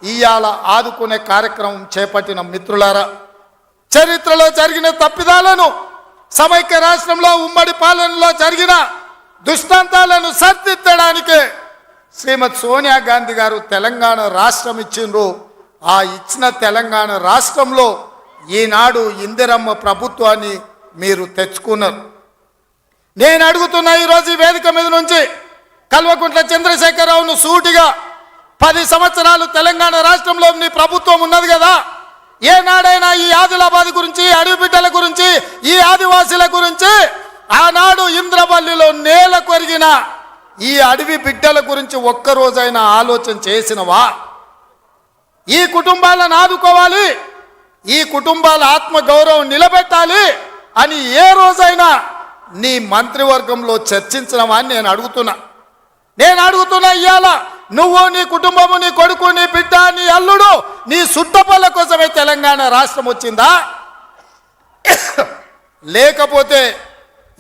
ఇయాల ఆదుకునే కార్యక్రమం చేపట్టిన మిత్రులారా, చరిత్రలో జరిగిన తప్పిదాలను, సమైక్య రాష్ట్రంలో ఉమ్మడి పాలనలో జరిగిన దుష్టాంతాలను సరిదిద్దడానికే శ్రీమతి సోనియా గాంధీ గారు తెలంగాణ రాష్ట్రం ఇచ్చిండ్రు. ఆ ఇచ్చిన తెలంగాణ రాష్ట్రంలో ఈనాడు ఇందిరమ్మ ప్రభుత్వాన్ని మీరు తెచ్చుకున్నారు. నేను అడుగుతున్నా ఈరోజు ఈ వేదిక మీద నుంచి కల్వకుంట్ల చంద్రశేఖరరావును సూటిగా, 10 సంవత్సరాలు తెలంగాణ రాష్ట్రంలో నీ ప్రభుత్వం ఉన్నది కదా, ఏనాడైనా ఈ ఆదిలాబాద్ గురించి, అడవి బిడ్డల గురించి, ఈ ఆదివాసీల గురించి, ఆనాడు ఇంద్రవల్లిలో నేల కొరిగిన ఈ అడవి బిడ్డల గురించి ఒక్కరోజైనా ఆలోచన చేసినవా? ఈ కుటుంబాలను ఆదుకోవాలి, ఈ కుటుంబాల ఆత్మగౌరవం నిలబెట్టాలి అని ఏ రోజైనా నీ మంత్రివర్గంలో చర్చించినవా అని నేను అడుగుతున్నా. ఇవాళ నువ్వు, నీ కుటుంబము, నీ కొడుకు, నీ బిడ్డ, నీ అల్లుడు, నీ సుట్టపల్ల కోసమే తెలంగాణ రాష్ట్రం వచ్చిందా? లేకపోతే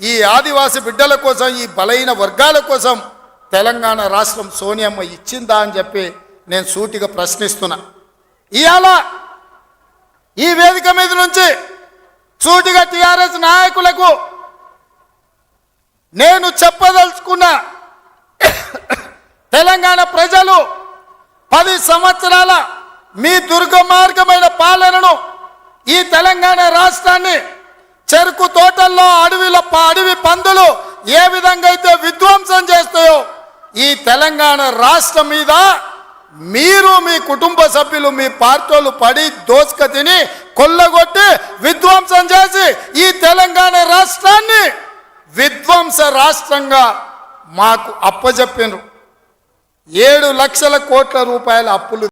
ఈ ఆదివాసి బిడ్డల కోసం, ఈ బలైన వర్గాల కోసం తెలంగాణ రాష్ట్రం సోనియమ్మ ఇచ్చిందా అని చెప్పి నేను సూటిగా ప్రశ్నిస్తున్నా. ఇవాళ ఈ వేదిక మీద నుంచి సూటిగా టిఆర్ఎస్ నాయకులకు నేను చెప్పదలుచుకున్నా, తెలంగాణ ప్రజలు 10 సంవత్సరాల మీ దుర్గమార్గమైన పాలనను, ఈ తెలంగాణ రాష్ట్రాన్ని చెరుకు తోటల్లో అడవి పందులు ఏ విధంగా అయితే విధ్వంసం చేస్తాయో, ఈ తెలంగాణ రాష్ట్రం మీద మీరు, మీ కుటుంబ సభ్యులు, మీ పార్టీలు పడి దోసుక తిని కొల్లగొట్టి విధ్వంసం చేసి ఈ తెలంగాణ రాష్ట్రాన్ని విధ్వంస రాష్ట్రంగా మాకు అప్పజెప్పినారు. 7 లక్షల కోట్ల రూపాయల అప్పులు